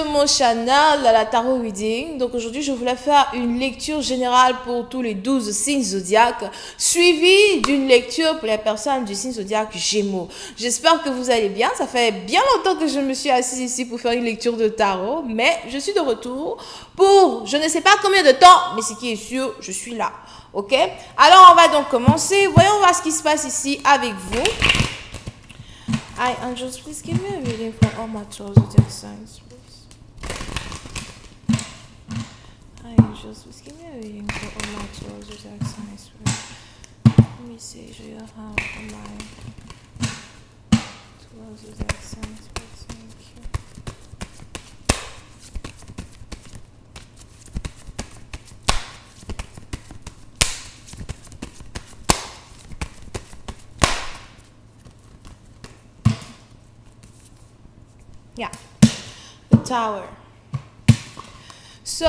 sur mon channel la Tarot Reading. Donc aujourd'hui, je voulais faire une lecture générale pour tous les 12 signes zodiaques, suivie d'une lecture pour les personnes du signe zodiaque Gémeaux. J'espère que vous allez bien. Ça fait bien longtemps que je me suis assise ici pour faire une lecture de tarot, mais je suis de retour pour je ne sais pas combien de temps, mais ce qui est sûr, je suis là. Ok? Alors, on va donc commencer. Voyons voir ce qui se passe ici avec vous. Hi, angels, please give me a reading for all my 12 zodiac signs, please. Hi, angels, please give me a reading for all my 12 zodiac signs, please. Let me see, do you have for my 12 zodiac signs, please? Thank you. Yeah, the Tower. So,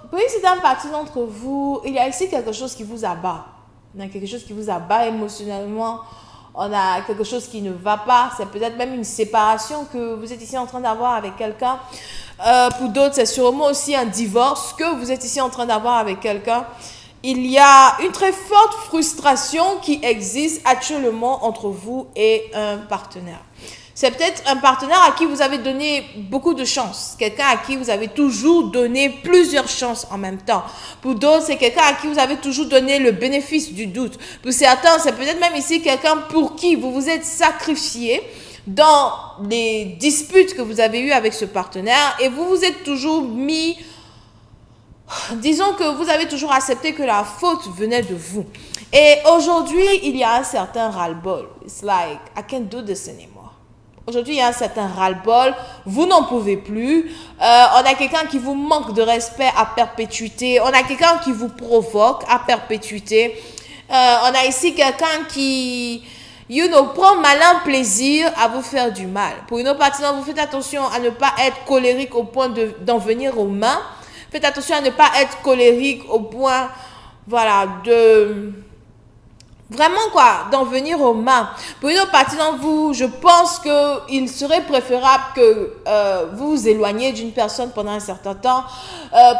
pour une certaine partie d'entre vous, il y a ici quelque chose qui vous abat. Il y a quelque chose qui vous abat émotionnellement. On a quelque chose qui ne va pas. C'est peut-être même une séparation que vous êtes ici en train d'avoir avec quelqu'un. Pour d'autres, c'est sûrement aussi un divorce que vous êtes ici en train d'avoir avec quelqu'un. Il y a une très forte frustration qui existe actuellement entre vous et un partenaire. C'est peut-être un partenaire à qui vous avez donné beaucoup de chance. Quelqu'un à qui vous avez toujours donné plusieurs chances en même temps. Pour d'autres, c'est quelqu'un à qui vous avez toujours donné le bénéfice du doute. Pour certains, c'est peut-être même ici quelqu'un pour qui vous vous êtes sacrifié dans les disputes que vous avez eues avec ce partenaire et vous vous êtes toujours mis... Disons que vous avez toujours accepté que la faute venait de vous. Et aujourd'hui, il y a un certain ras-le-bol. It's like, I can't do this anymore. Aujourd'hui, il y a un certain ras-le-bol. Vous n'en pouvez plus. On a quelqu'un qui vous manque de respect à perpétuité. On a quelqu'un qui vous provoque à perpétuité. On a ici quelqu'un qui, prend malin plaisir à vous faire du mal. Pour une autre partie, vous faites attention à ne pas être colérique au point d'en venir aux mains. Faites attention à ne pas être colérique au point, voilà, de... Vraiment quoi, d'en venir aux mains. Pour une autre partie d'entre vous, je pense qu'il serait préférable que vous vous éloigniez d'une personne pendant un certain temps.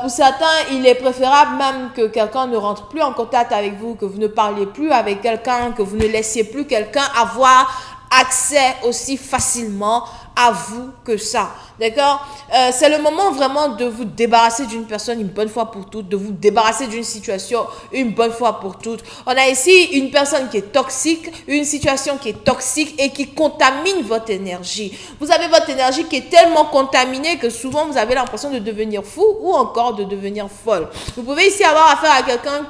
Pour certains, il est préférable même que quelqu'un ne rentre plus en contact avec vous, que vous ne parliez plus avec quelqu'un, que vous ne laissiez plus quelqu'un avoir accès aussi facilement à vous que ça. D'accord? C'est le moment vraiment de vous débarrasser d'une personne une bonne fois pour toutes, de vous débarrasser d'une situation une bonne fois pour toutes. On a ici une personne qui est toxique, une situation qui est toxique et qui contamine votre énergie. Vous avez votre énergie qui est tellement contaminée que souvent vous avez l'impression de devenir fou ou encore de devenir folle. Vous pouvez ici avoir affaire à quelqu'un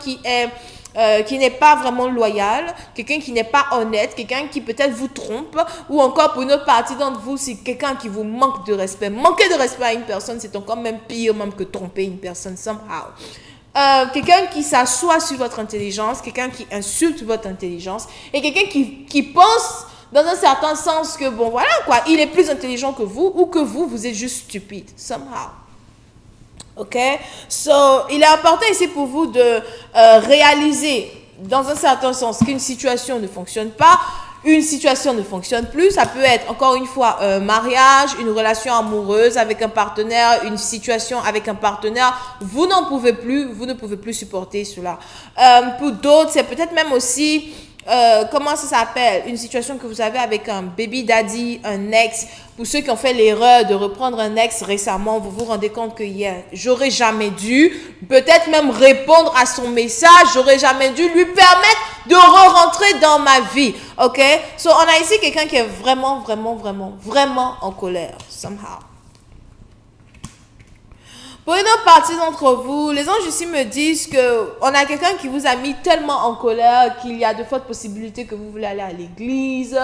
qui n'est pas vraiment loyal, quelqu'un qui n'est pas honnête, quelqu'un qui peut-être vous trompe, ou encore pour une autre partie d'entre vous, c'est quelqu'un qui vous manque de respect. Manquer de respect à une personne, c'est encore même pire même que tromper une personne somehow. Quelqu'un qui s'assoit sur votre intelligence, quelqu'un qui insulte votre intelligence, et quelqu'un qui pense dans un certain sens que, bon voilà quoi, il est plus intelligent que vous, ou que vous êtes juste stupide, somehow. Ok, so il est important ici pour vous de réaliser dans un certain sens qu'une situation ne fonctionne pas, une situation ne fonctionne plus. Ça peut être encore une fois un mariage, une relation amoureuse avec un partenaire, une situation avec un partenaire. Vous n'en pouvez plus, vous ne pouvez plus supporter cela. Pour d'autres, c'est peut-être même aussi comment ça s'appelle, une situation que vous avez avec un baby daddy, un ex. Pour ceux qui ont fait l'erreur de reprendre un ex récemment, vous vous rendez compte que j'aurais jamais dû, peut-être même répondre à son message, j'aurais jamais dû lui permettre de re-rentrer dans ma vie. Ok? So, on a ici quelqu'un qui est vraiment en colère, somehow. Pour une autre partie d'entre vous, les anges ici me disent qu'on a quelqu'un qui vous a mis tellement en colère qu'il y a de fortes possibilités que vous voulez aller à l'église,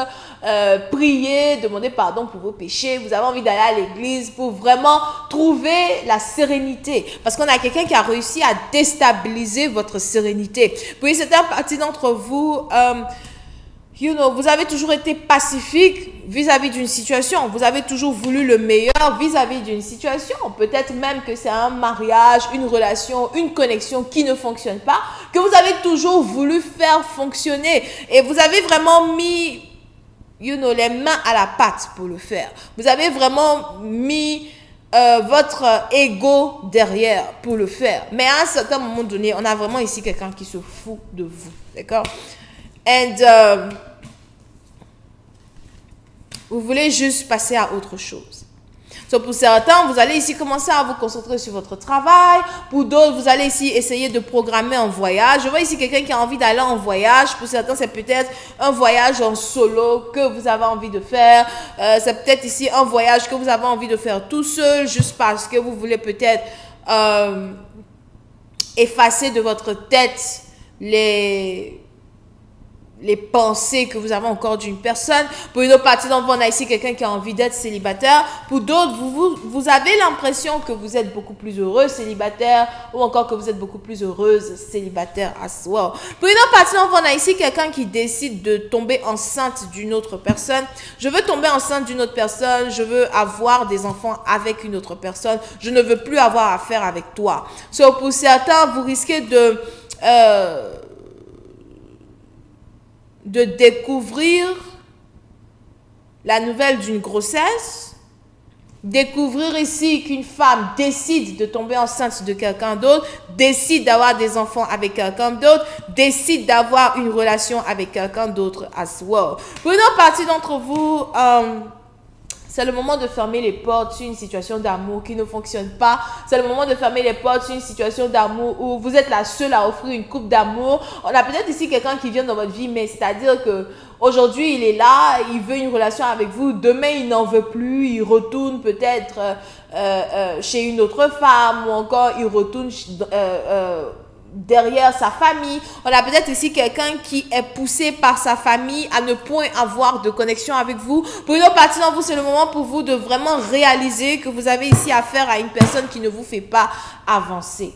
prier, demander pardon pour vos péchés. Vous avez envie d'aller à l'église pour vraiment trouver la sérénité. Parce qu'on a quelqu'un qui a réussi à déstabiliser votre sérénité. Pour une certaine partie d'entre vous... vous avez toujours été pacifique vis-à-vis d'une situation. Vous avez toujours voulu le meilleur vis-à-vis d'une situation. Peut-être même que c'est un mariage, une relation, une connexion qui ne fonctionne pas, que vous avez toujours voulu faire fonctionner. Et vous avez vraiment mis, les mains à la pâte pour le faire. Vous avez vraiment mis votre ego derrière pour le faire. Mais à un certain moment donné, on a vraiment ici quelqu'un qui se fout de vous. D'accord? Et vous voulez juste passer à autre chose. Donc pour certains, vous allez ici commencer à vous concentrer sur votre travail. Pour d'autres, vous allez ici essayer de programmer un voyage. Je vois ici quelqu'un qui a envie d'aller en voyage. Pour certains, c'est peut-être un voyage en solo que vous avez envie de faire. C'est peut-être ici un voyage que vous avez envie de faire tout seul, juste parce que vous voulez peut-être effacer de votre tête les pensées que vous avez encore d'une personne. Pour une autre partie d'entre vous, on a ici quelqu'un qui a envie d'être célibataire. Pour d'autres, vous avez l'impression que vous êtes beaucoup plus heureux célibataire ou encore que vous êtes beaucoup plus heureuse célibataire as well. Pour une autre partie d'entre vous, on a ici quelqu'un qui décide de tomber enceinte d'une autre personne. Je veux tomber enceinte d'une autre personne. Je veux avoir des enfants avec une autre personne. Je ne veux plus avoir affaire avec toi. So, pour certains, vous risquez de découvrir la nouvelle d'une grossesse, découvrir ici qu'une femme décide de tomber enceinte de quelqu'un d'autre, décide d'avoir des enfants avec quelqu'un d'autre, décide d'avoir une relation avec quelqu'un d'autre as well. Pour une autre partie d'entre vous, c'est le moment de fermer les portes sur une situation d'amour qui ne fonctionne pas. C'est le moment de fermer les portes sur une situation d'amour où vous êtes la seule à offrir une coupe d'amour. On a peut-être ici quelqu'un qui vient dans votre vie, mais c'est-à-dire que aujourd'hui il est là, il veut une relation avec vous. Demain, il n'en veut plus. Il retourne peut-être chez une autre femme ou encore il retourne derrière sa famille. On a peut-être ici quelqu'un qui est poussé par sa famille à ne point avoir de connexion avec vous. Pour une autre partie d'entre vous, c'est le moment pour vous de vraiment réaliser que vous avez ici affaire à une personne qui ne vous fait pas avancer.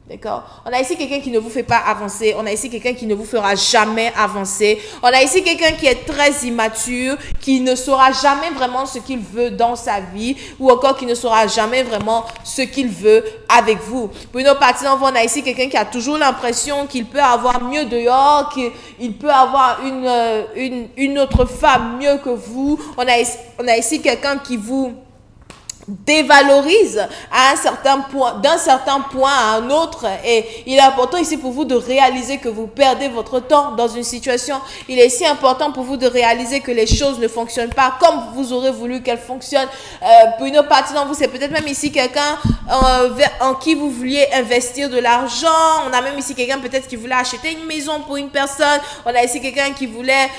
D'accord? On a ici quelqu'un qui ne vous fait pas avancer. On a ici quelqu'un qui ne vous fera jamais avancer. On a ici quelqu'un qui est très immature, qui ne saura jamais vraiment ce qu'il veut dans sa vie ou encore qui ne saura jamais vraiment ce qu'il veut avec vous. Pour une autre partie d'entre vous, on a ici quelqu'un qui a toujours l'impression qu'il peut avoir mieux dehors, qu'il peut avoir une autre femme mieux que vous. On a ici quelqu'un qui vous dévalorise à un certain point, d'un certain point à un autre, et il est important ici pour vous de réaliser que vous perdez votre temps dans une situation. Il est si important pour vous de réaliser que les choses ne fonctionnent pas comme vous aurez voulu qu'elles fonctionnent. Pour une autre partie d'entre vous, c'est peut-être même ici quelqu'un en qui vous vouliez investir de l'argent. On a même ici quelqu'un peut-être qui voulait acheter une maison pour une personne. On a ici quelqu'un qui voulait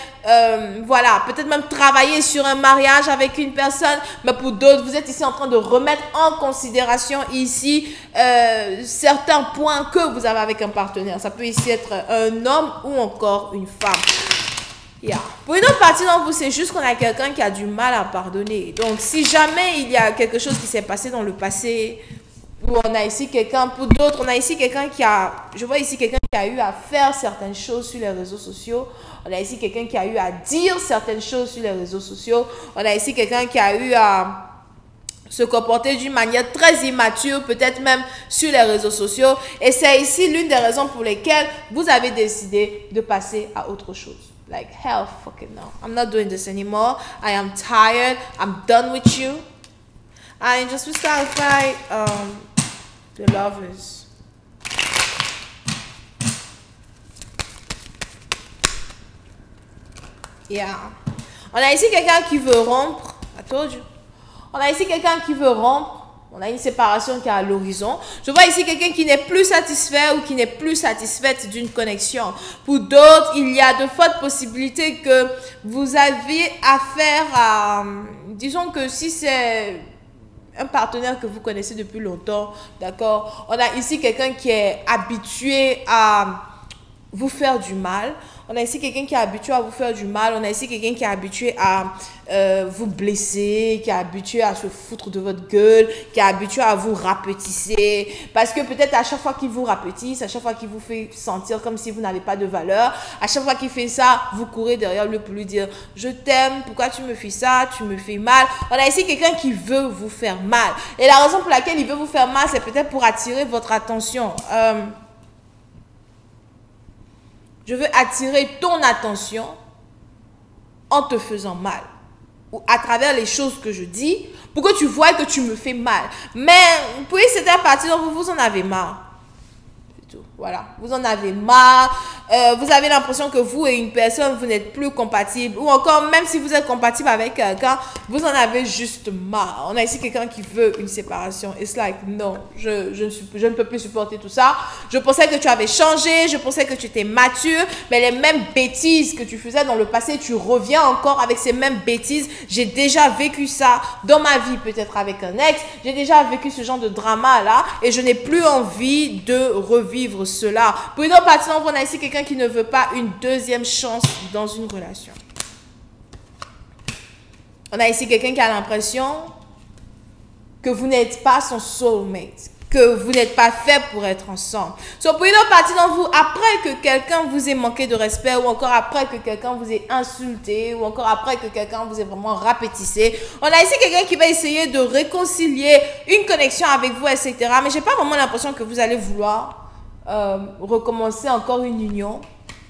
voilà, peut-être même travailler sur un mariage avec une personne. Mais pour d'autres, vous êtes ici en train de remettre en considération ici certains points que vous avez avec un partenaire. Ça peut ici être un homme ou encore une femme. Yeah. Pour une autre partie d'entre vous, c'est juste qu'on a quelqu'un qui a du mal à pardonner. Donc, si jamais il y a quelque chose qui s'est passé dans le passé, ou on a ici quelqu'un, pour d'autres, on a ici quelqu'un qui a, je vois ici quelqu'un qui a eu à faire certaines choses sur les réseaux sociaux. On a ici quelqu'un qui a eu à dire certaines choses sur les réseaux sociaux. On a ici quelqu'un qui a eu à se comporter d'une manière très immature, peut-être même sur les réseaux sociaux. Et c'est ici l'une des raisons pour lesquelles vous avez décidé de passer à autre chose. Like, hell fucking no. I'm not doing this anymore. I am tired. I'm done with you. And just to clarify, the lovers. Yeah. On a ici quelqu'un qui veut rompre. I told you. On a ici quelqu'un qui veut rompre. On a une séparation qui est à l'horizon. Je vois ici quelqu'un qui n'est plus satisfait ou qui n'est plus satisfaite d'une connexion. Pour d'autres, il y a de fortes possibilités que vous aviez affaire à... Disons que si c'est un partenaire que vous connaissez depuis longtemps, d'accord? On a ici quelqu'un qui est habitué à vous faire du mal. On a ici quelqu'un qui est habitué à vous faire du mal. On a ici quelqu'un qui est habitué à vous blesser, qui est habitué à se foutre de votre gueule, qui est habitué à vous rapetisser. Parce que peut-être à chaque fois qu'il vous rapetisse, à chaque fois qu'il vous fait sentir comme si vous n'avez pas de valeur, à chaque fois qu'il fait ça, vous courez derrière lui pour lui dire « Je t'aime, pourquoi tu me fais ça? Tu me fais mal. » On a ici quelqu'un qui veut vous faire mal. Et la raison pour laquelle il veut vous faire mal, c'est peut-être pour attirer votre attention. Je veux attirer ton attention en te faisant mal. ou à travers les choses que je dis pour que tu vois que tu me fais mal. Mais pour cette partie dont vous en avez marre. Voilà, vous en avez marre, vous avez l'impression que vous et une personne, vous n'êtes plus compatibles, ou encore même si vous êtes compatible avec quelqu'un, vous en avez juste marre. On a ici quelqu'un qui veut une séparation. It's like, non, je ne peux plus supporter tout ça. Je pensais que tu avais changé, je pensais que tu étais mature, mais les mêmes bêtises que tu faisais dans le passé, tu reviens encore avec ces mêmes bêtises. J'ai déjà vécu ça dans ma vie, peut-être avec un ex, j'ai déjà vécu ce genre de drama là, et je n'ai plus envie de revivre cela. Pour une autre partie, on a ici quelqu'un qui ne veut pas une deuxième chance dans une relation. On a ici quelqu'un qui a l'impression que vous n'êtes pas son soulmate, que vous n'êtes pas fait pour être ensemble. So, pour une autre partie d'entre vous, après que quelqu'un vous ait manqué de respect, ou encore après que quelqu'un vous ait insulté, ou encore après que quelqu'un vous ait vraiment rapétissé, on a ici quelqu'un qui va essayer de réconcilier une connexion avec vous, etc. Mais j'ai pas vraiment l'impression que vous allez vouloir recommencer encore une union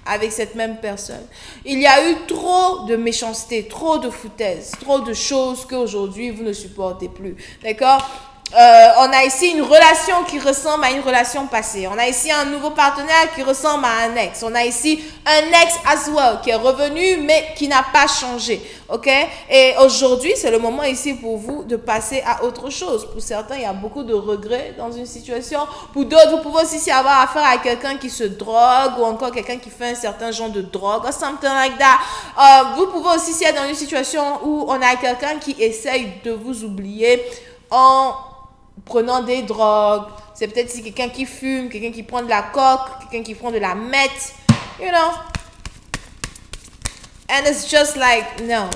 avec cette même personne. Il y a eu trop de méchanceté, trop de foutaise, trop de choses qu'aujourd'hui vous ne supportez plus. D'accord? On a ici une relation qui ressemble à une relation passée. On a ici un nouveau partenaire qui ressemble à un ex. On a ici un ex as well qui est revenu mais qui n'a pas changé. Ok? Et aujourd'hui, c'est le moment ici pour vous de passer à autre chose. Pour certains, il y a beaucoup de regrets dans une situation. Pour d'autres, vous pouvez aussi avoir affaire à quelqu'un qui se drogue ou encore quelqu'un qui fait un certain genre de drogue or something like that. Vous pouvez aussi être dans une situation où on a quelqu'un qui essaye de vous oublier en prenant des drogues. C'est peut-être si quelqu'un qui fume, quelqu'un qui prend de la coke, quelqu'un qui prend de la meth, you know. And it's just like, no,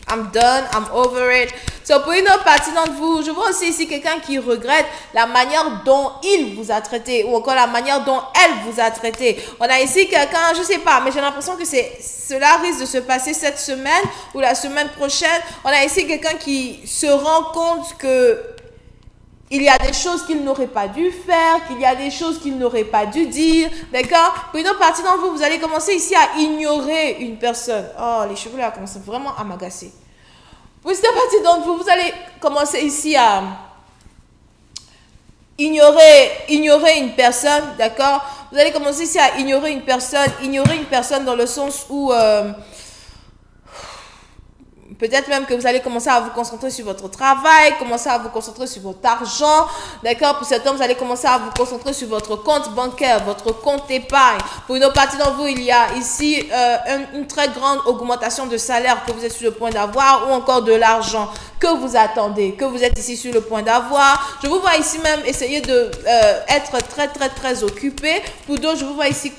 I'm done, I'm over it. So, pour une autre partie d'entre vous, je vois aussi ici quelqu'un qui regrette la manière dont il vous a traité ou encore la manière dont elle vous a traité. On a ici quelqu'un, je sais pas, mais j'ai l'impression que cela risque de se passer cette semaine ou la semaine prochaine. On a ici quelqu'un qui se rend compte que il y a des choses qu'il n'aurait pas dû faire, qu'il y a des choses qu'il n'aurait pas dû dire, d'accord? Pour une autre partie d'entre vous, vous allez commencer ici à ignorer une personne. Oh, les cheveux là commencent vraiment à m'agacer. Pour une autre partie d'entre vous, vous allez commencer ici à ignorer une personne, d'accord? Vous allez commencer ici à ignorer une personne dans le sens où peut-être même que vous allez commencer à vous concentrer sur votre travail, commencer à vous concentrer sur votre argent, d'accord? Pour certains, vous allez commencer à vous concentrer sur votre compte bancaire, votre compte épargne. Pour une autre partie d'entre vous, il y a ici une très grande augmentation de salaire que vous êtes sur le point d'avoir ou encore de l'argent que vous attendez, que vous êtes ici sur le point d'avoir. Je vous vois ici même essayer de être très occupé. Pour d'autres, je vous vois ici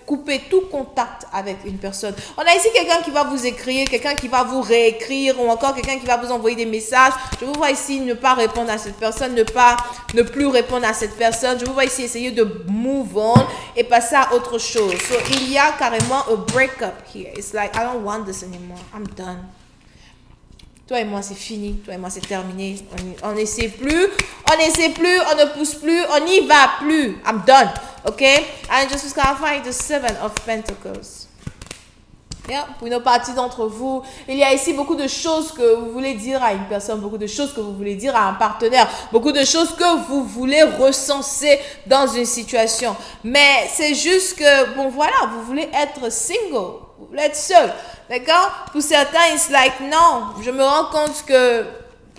couper tout contact avec une personne. On a ici quelqu'un qui va vous écrire, quelqu'un qui va vous réécrire ou encore quelqu'un qui va vous envoyer des messages. Je vous vois ici ne pas répondre à cette personne, ne plus répondre à cette personne. Je vous vois ici essayer de move on et passer à autre chose. So, il y a carrément a breakup here. It's like, I don't want this anymore. I'm done. Toi et moi, c'est fini. Toi et moi, c'est terminé. On n'essaie plus. On n'essaie plus. On ne pousse plus. On n'y va plus. I'm done. Okay? And just was clarifying the Seven of Pentacles. Yeah. Pour une partie d'entre vous, il y a ici beaucoup de choses que vous voulez dire à une personne, beaucoup de choses que vous voulez dire à un partenaire, beaucoup de choses que vous voulez recenser dans une situation. Mais c'est juste que, bon voilà, vous voulez être single, vous voulez être seul, d'accord? Pour certains, it's like, non, je me rends compte que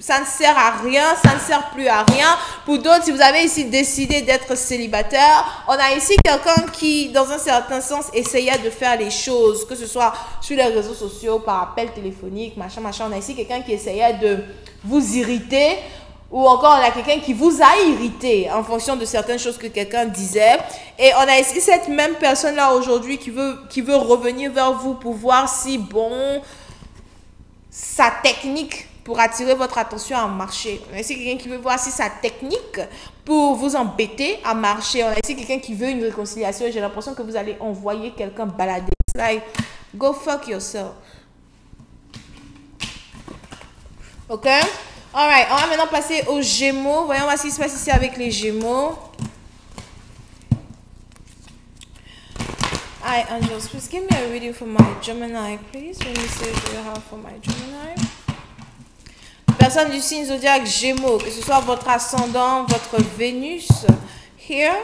ça ne sert à rien, ça ne sert plus à rien. Pour d'autres, si vous avez ici décidé d'être célibataire, on a ici quelqu'un qui, dans un certain sens, essayait de faire les choses, que ce soit sur les réseaux sociaux, par appel téléphonique, machin. On a ici quelqu'un qui essayait de vous irriter, ou encore on a quelqu'un qui vous a irrité en fonction de certaines choses que quelqu'un disait. Et on a ici cette même personne-là aujourd'hui qui veut revenir vers vous pour voir si, bon, sa technique pour attirer votre attention à marcher. On a ici quelqu'un qui veut voir si sa technique pour vous embêter à marcher. On a ici quelqu'un qui veut une réconciliation. J'ai l'impression que vous allez envoyer quelqu'un balader. It's like, go fuck yourself. Ok? Alright, on va maintenant passer aux Gémeaux. Voyons voir ce qui se passe ici avec les Gémeaux. Alright, angels, please give me a reading for my Gemini, please. Let me see what you have for my Gemini. personnes du signe zodiaque Gémeaux, que ce soit votre ascendant, votre Vénus, here,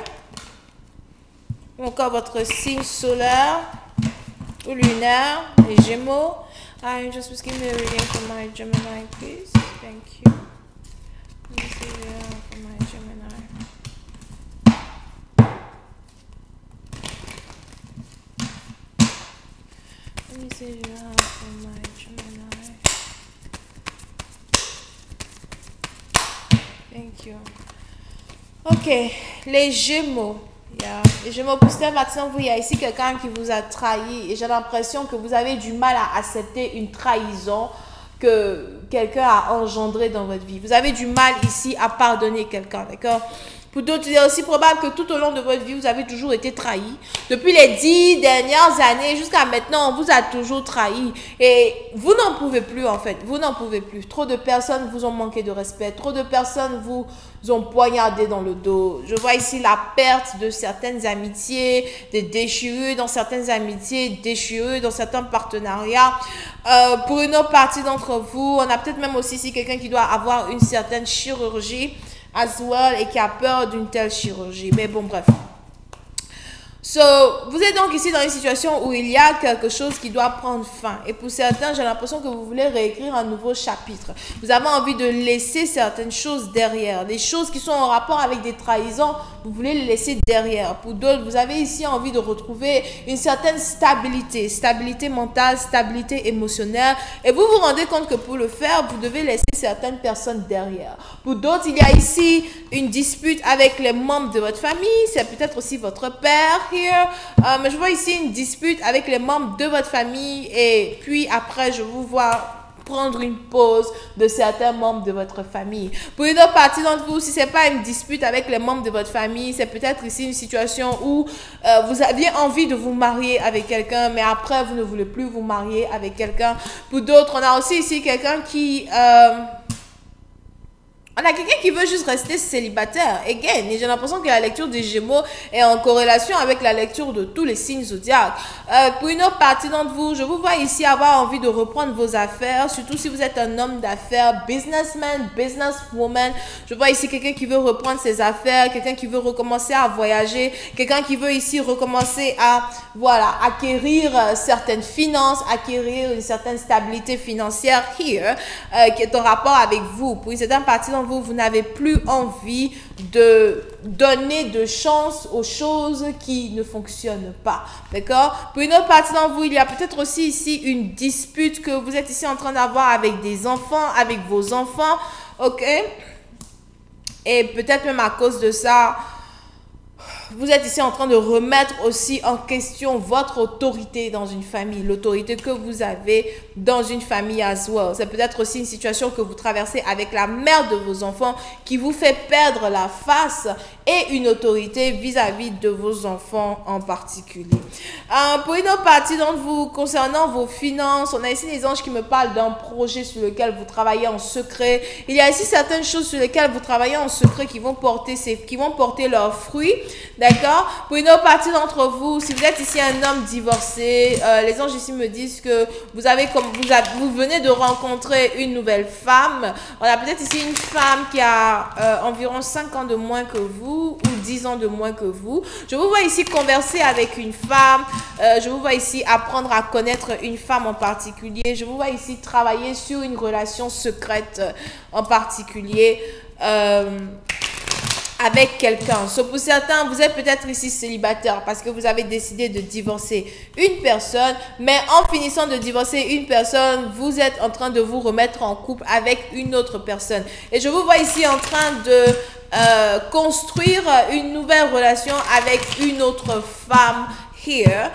ou encore votre signe solaire ou lunaire, les Gémeaux. I just was giving me a reading for my Gemini, please. Thank you. Let me see for my Gemini. Let me see for my Gemini. Thank you. Ok, les Gémeaux. Yeah. Les Gémeaux, pour cette partie, il y a ici quelqu'un qui vous a trahi et j'ai l'impression que vous avez du mal à accepter une trahison que quelqu'un a engendrée dans votre vie. Vous avez du mal ici à pardonner quelqu'un, d'accord? Pour d'autres, il est aussi probable que tout au long de votre vie, vous avez toujours été trahi. Depuis les 10 dernières années jusqu'à maintenant, on vous a toujours trahi. Et vous n'en pouvez plus, en fait. Vous n'en pouvez plus. Trop de personnes vous ont manqué de respect. Trop de personnes vous ont poignardé dans le dos. Je vois ici la perte de certaines amitiés, des déchirures dans certaines amitiés, déchirures dans certains partenariats. Pour une autre partie d'entre vous, on a peut-être même aussi ici quelqu'un qui doit avoir une certaine chirurgie as well et qui a peur d'une telle chirurgie. Mais bon, bref. So, vous êtes donc ici dans une situation où il y a quelque chose qui doit prendre fin. Et pour certains, j'ai l'impression que vous voulez réécrire un nouveau chapitre. Vous avez envie de laisser certaines choses derrière. Les choses qui sont en rapport avec des trahisons, vous voulez les laisser derrière. Pour d'autres, vous avez ici envie de retrouver une certaine stabilité. Stabilité mentale, stabilité émotionnelle. Et vous vous rendez compte que pour le faire, vous devez laisser certaines personnes derrière. Pour d'autres, il y a ici une dispute avec les membres de votre famille. C'est peut-être aussi votre père. Mais je vois ici une dispute avec les membres de votre famille et puis après je vous vois prendre une pause de certains membres de votre famille. Pour une autre partie d'entre vous, si ce n'est pas une dispute avec les membres de votre famille, c'est peut-être ici une situation où vous aviez envie de vous marier avec quelqu'un, mais après vous ne voulez plus vous marier avec quelqu'un. Pour d'autres, on a aussi ici quelqu'un qui... on a quelqu'un qui veut juste rester célibataire. Again, et j'ai l'impression que la lecture des Gémeaux est en corrélation avec la lecture de tous les signes zodiaques. Pour une autre partie d'entre vous, je vous vois ici avoir envie de reprendre vos affaires, surtout si vous êtes un homme d'affaires, businessman, businesswoman. Je vois ici quelqu'un qui veut reprendre ses affaires, quelqu'un qui veut recommencer à voyager, quelqu'un qui veut ici recommencer à, voilà, acquérir certaines finances, acquérir une certaine stabilité financière here, qui est en rapport avec vous. Pour une certaine partie d'entre vous, vous n'avez plus envie de donner de chance aux choses qui ne fonctionnent pas. D'accord? Pour une autre partie d'entre vous, il y a peut-être aussi ici une dispute que vous êtes ici en train d'avoir avec des enfants, avec vos enfants. Ok? Et peut-être même à cause de ça, vous êtes ici en train de remettre aussi en question votre autorité dans une famille, l'autorité que vous avez dans une famille as well. C'est peut-être aussi une situation que vous traversez avec la mère de vos enfants qui vous fait perdre la face et une autorité vis-à-vis de vos enfants en particulier. Pour une autre partie d'entre vous, concernant vos finances, on a ici les anges qui me parlent d'un projet sur lequel vous travaillez en secret. Il y a ici certaines choses sur lesquelles vous travaillez en secret qui vont porter leurs fruits. D'accord? Pour une autre partie d'entre vous, si vous êtes ici un homme divorcé, les anges ici me disent que vous venez de rencontrer une nouvelle femme. On a peut-être ici une femme qui a environ 5 ans de moins que vous ou 10 ans de moins que vous. Je vous vois ici converser avec une femme. Je vous vois ici apprendre à connaître une femme en particulier. Je vous vois ici travailler sur une relation secrète en particulier. Avec quelqu'un. So, pour certains, vous êtes peut-être ici célibataire parce que vous avez décidé de divorcer une personne, mais en finissant de divorcer une personne, vous êtes en train de vous remettre en couple avec une autre personne. Et je vous vois ici en train de construire une nouvelle relation avec une autre femme here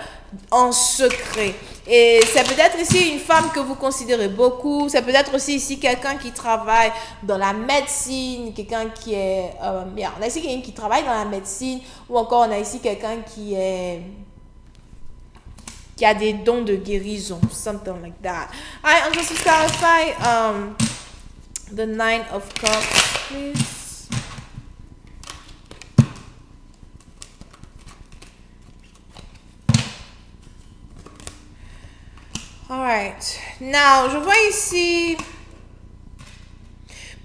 en secret. Et c'est peut-être ici une femme que vous considérez beaucoup. C'est peut-être aussi ici quelqu'un qui travaille dans la médecine, quelqu'un qui est... on a ici quelqu'un qui travaille dans la médecine ou encore on a ici quelqu'un qui a des dons de guérison. Something like that. Alright, just to clarify, the Nine of Cups, please. Alright. Now, je vois ici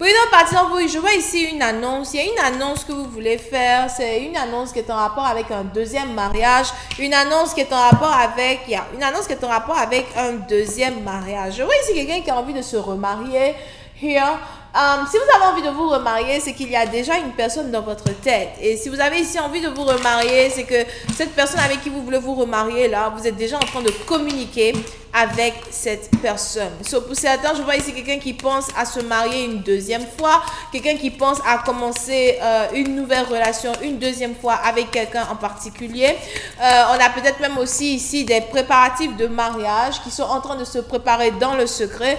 Pour une autre partie d'entre vous, je vois ici une annonce. Il y a une annonce que vous voulez faire. C'est une annonce qui est en rapport avec un deuxième mariage. Une annonce qui est en rapport avec... Il y a une annonce qui est en rapport avec un deuxième mariage. Je vois ici quelqu'un qui a envie de se remarier. Here. Si vous avez envie de vous remarier, c'est qu'il y a déjà une personne dans votre tête. Et si vous avez ici envie de vous remarier, c'est que cette personne avec qui vous voulez vous remarier, là, vous êtes déjà en train de communiquer avec cette personne. So, pour certains, je vois ici quelqu'un qui pense à se marier une deuxième fois, quelqu'un qui pense à commencer une nouvelle relation une deuxième fois avec quelqu'un en particulier. On a peut-être même aussi ici des préparatifs de mariage qui sont en train de se préparer dans le secret.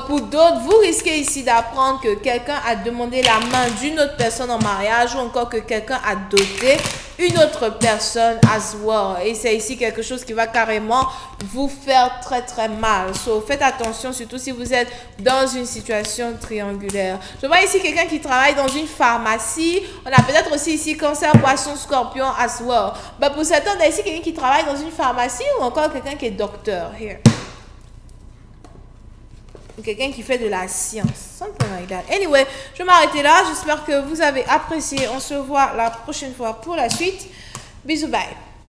Pour d'autres, vous risquez ici d'apprendre que quelqu'un a demandé la main d'une autre personne en mariage ou encore que quelqu'un a doté une autre personne as well. Et c'est ici quelque chose qui va carrément vous faire très très mal. So, faites attention, surtout si vous êtes dans une situation triangulaire. Je vois ici quelqu'un qui travaille dans une pharmacie. On a peut-être aussi ici cancer, poisson, scorpion as well. But pour certains, on a ici quelqu'un qui travaille dans une pharmacie ou encore quelqu'un qui est docteur. Here. Quelqu'un qui fait de la science. Something like that. Anyway, je vais m'arrêter là. J'espère que vous avez apprécié. On se voit la prochaine fois pour la suite. Bisous, bye.